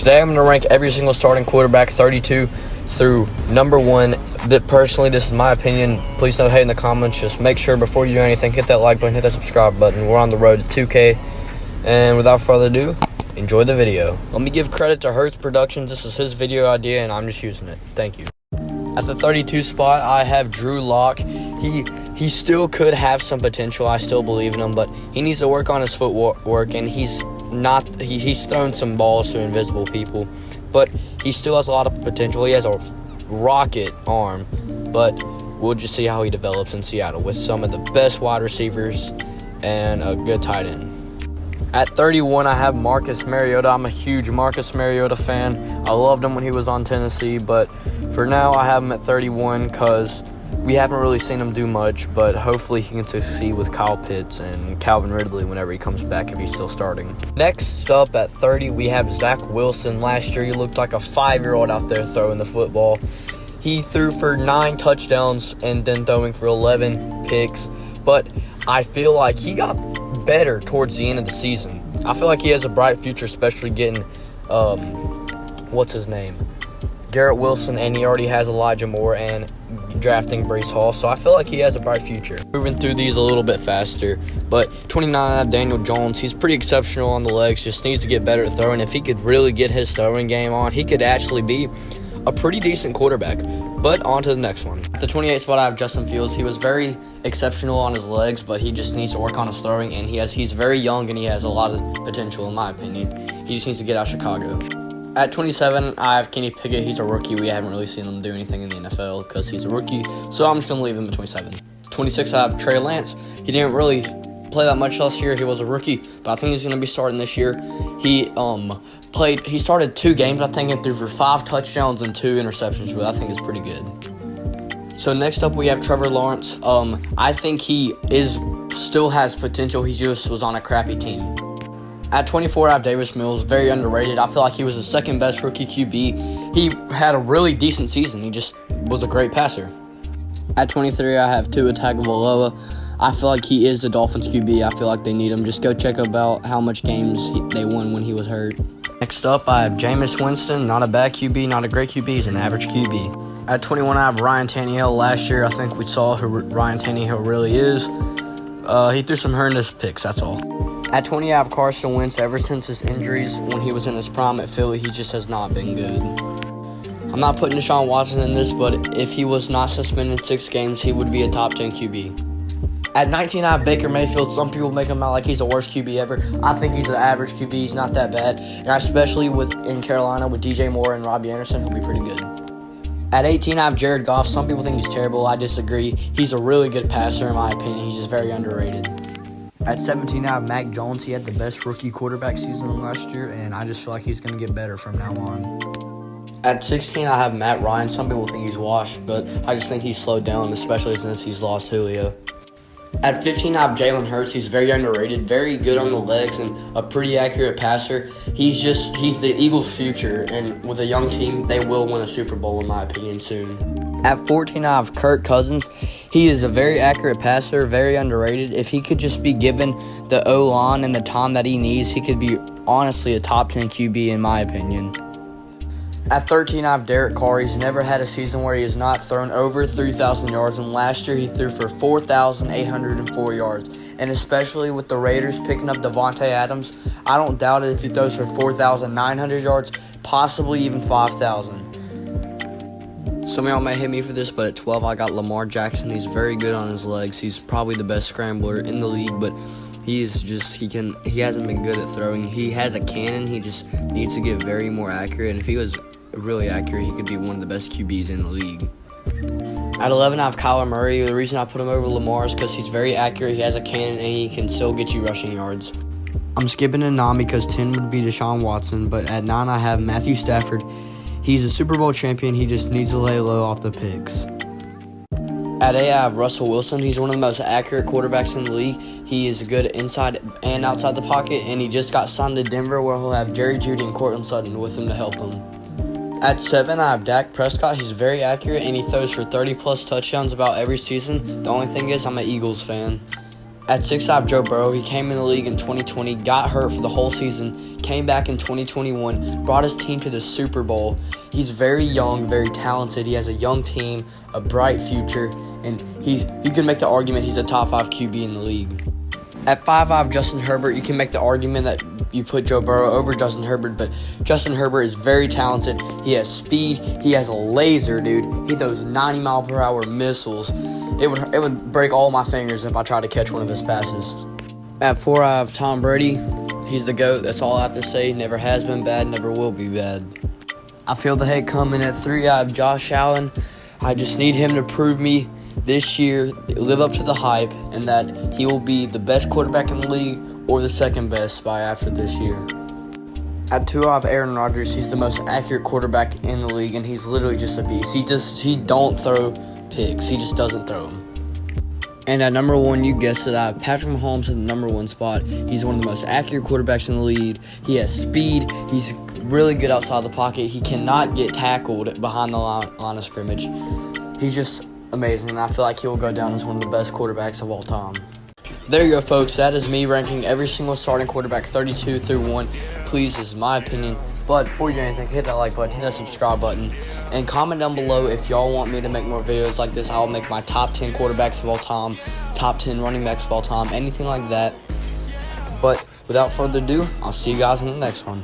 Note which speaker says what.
Speaker 1: Today I'm going to rank every single starting quarterback 32 through number 1. Personally, this is my opinion. Please don't hate in the comments. Just make sure before you do anything, hit that like button, hit that subscribe button. We're on the road to 2K. And without further ado, enjoy the video. Let me give credit to Hertz Productions. This is his video idea and I'm just using it. Thank you. At the 32 spot, I have Drew Lock. He still could have some potential. I still believe in him, but he needs to work on his footwork, and he's thrown some balls to invisible people, but he still has a lot of potential. He has a rocket arm, but we'll just see how he develops in Seattle with some of the best wide receivers and a good tight end. At 31, I have Marcus Mariota. I'm a huge Marcus Mariota fan. I loved him when he was on Tennessee, but for now I have him at 31 because we haven't really seen him do much, but hopefully he can succeed with Kyle Pitts and Calvin Ridley whenever he comes back if he's still starting. Next up at 30, we have Zach Wilson. Last year he looked like a 5-year-old out there throwing the football. He threw for 9 touchdowns and then throwing for 11 picks, but I feel like he got better towards the end of the season. I feel like he has a bright future, especially getting Garrett Wilson, and he already has Elijah Moore and drafting Breece Hall, so I feel like he has a bright future. Moving through these a little bit faster, but 29, I have Daniel Jones. He's pretty exceptional on the legs, just needs to get better at throwing. If he could really get his throwing game on, he could actually be a pretty decent quarterback. But on to the next one. At the 28th spot, I have Justin Fields. He was very exceptional on his legs, but he just needs to work on his throwing, and he's very young and he has a lot of potential in my opinion. He just needs to get out of Chicago. At 27, I have Kenny Pickett. He's a rookie. We haven't really seen him do anything in the NFL because he's a rookie, so I'm just going to leave him at 27. 26, I have Trey Lance. He didn't really play that much last year. He was a rookie, but I think he's going to be starting this year. He started 2 games, I think, and threw for 5 touchdowns and 2 interceptions, which I think is pretty good. So next up, we have Trevor Lawrence. I think he still has potential. He just was on a crappy team. At 24, I have Davis Mills, very underrated. I feel like he was the second best rookie QB. He had a really decent season. He just was a great passer. At 23, I have Tua Tagovailoa. I feel like he is the Dolphins QB. I feel like they need him. Just go check about how much games they won when he was hurt. Next up, I have Jameis Winston. Not a bad QB, not a great QB. He's an average QB. At 21, I have Ryan Tannehill. Last year, I think we saw who Ryan Tannehill really is. He threw some horrendous picks, that's all. At 20, I have Carson Wentz. Ever since his injuries when he was in his prime at Philly, he just has not been good. I'm not putting Deshaun Watson in this, but if he was not suspended 6 games, he would be a top 10 QB. At 19, I have Baker Mayfield. Some people make him out like he's the worst QB ever. I think he's an average QB. He's not that bad. And especially in Carolina with DJ Moore and Robbie Anderson, he'll be pretty good. At 18, I have Jared Goff. Some people think he's terrible. I disagree. He's a really good passer in my opinion. He's just very underrated. At 17, I have Mac Jones. He had the best rookie quarterback season last year, and I just feel like he's going to get better from now on. At 16, I have Matt Ryan. Some people think he's washed, but I just think he's slowed down, especially since he's lost Julio. At 15, I have Jalen Hurts. He's very underrated, very good on the legs, and a pretty accurate passer. He's the Eagles' future, and with a young team, they will win a Super Bowl, in my opinion, soon. At 14, I have Kirk Cousins. He is a very accurate passer, very underrated. If he could just be given the O-line and the time that he needs, he could be honestly a top 10 QB, in my opinion. At 13, I have Derek Carr. He's never had a season where he has not thrown over 3,000 yards, and last year he threw for 4,804 yards. And especially with the Raiders picking up Devontae Adams, I don't doubt it if he throws for 4,900 yards, possibly even 5,000. Some of y'all may hate me for this, but at 12, I got Lamar Jackson. He's very good on his legs. He's probably the best scrambler in the league, but he hasn't been good at throwing. He has a cannon. He just needs to get very more accurate. And if he was really accurate, he could be one of the best QBs in the league. At 11, I have Kyler Murray. The reason I put him over Lamar is because he's very accurate. He has a cannon, and he can still get you rushing yards. I'm skipping to 9 because 10 would be Deshaun Watson, but at 9, I have Matthew Stafford. He's a Super Bowl champion. He just needs to lay low off the picks. At 8, I have Russell Wilson. He's one of the most accurate quarterbacks in the league. He is good inside and outside the pocket, and he just got signed to Denver where he'll have Jerry Jeudy and Courtland Sutton with him to help him. At 7, I have Dak Prescott. He's very accurate, and he throws for 30-plus touchdowns about every season. The only thing is I'm an Eagles fan. At 6'5", Joe Burrow, he came in the league in 2020, got hurt for the whole season, came back in 2021, brought his team to the Super Bowl. He's very young, very talented. He has a young team, a bright future, and you can make the argument he's a top 5 QB in the league. At 5'5", Justin Herbert, you can make the argument that you put Joe Burrow over Justin Herbert, but Justin Herbert is very talented. He has speed. He has a laser, dude. He throws 90-mile-per-hour missiles. It would break all my fingers if I tried to catch one of his passes. At 4, I have Tom Brady. He's the GOAT. That's all I have to say. Never has been bad, never will be bad. I feel the hate coming. At 3, I have Josh Allen. I just need him to prove me this year, live up to the hype, and that he will be the best quarterback in the league or the second best by after this year. At 2, I have Aaron Rodgers. He's the most accurate quarterback in the league, and he's literally just a beast. He don't throw picks. He just doesn't throw them. And at number 1, you guessed it, I have Patrick Mahomes in the number 1 spot. He's one of the most accurate quarterbacks in the league. He has speed. He's really good outside the pocket. He cannot get tackled behind the line of scrimmage. He's just amazing, and I feel like he will go down as one of the best quarterbacks of all time. There you go, folks. That is me ranking every single starting quarterback 32 through 1. Please, this is my opinion. But before you do anything, hit that like button, hit that subscribe button, and comment down below if y'all want me to make more videos like this. I'll make my top 10 quarterbacks of all time, top 10 running backs of all time, anything like that. But without further ado, I'll see you guys in the next one.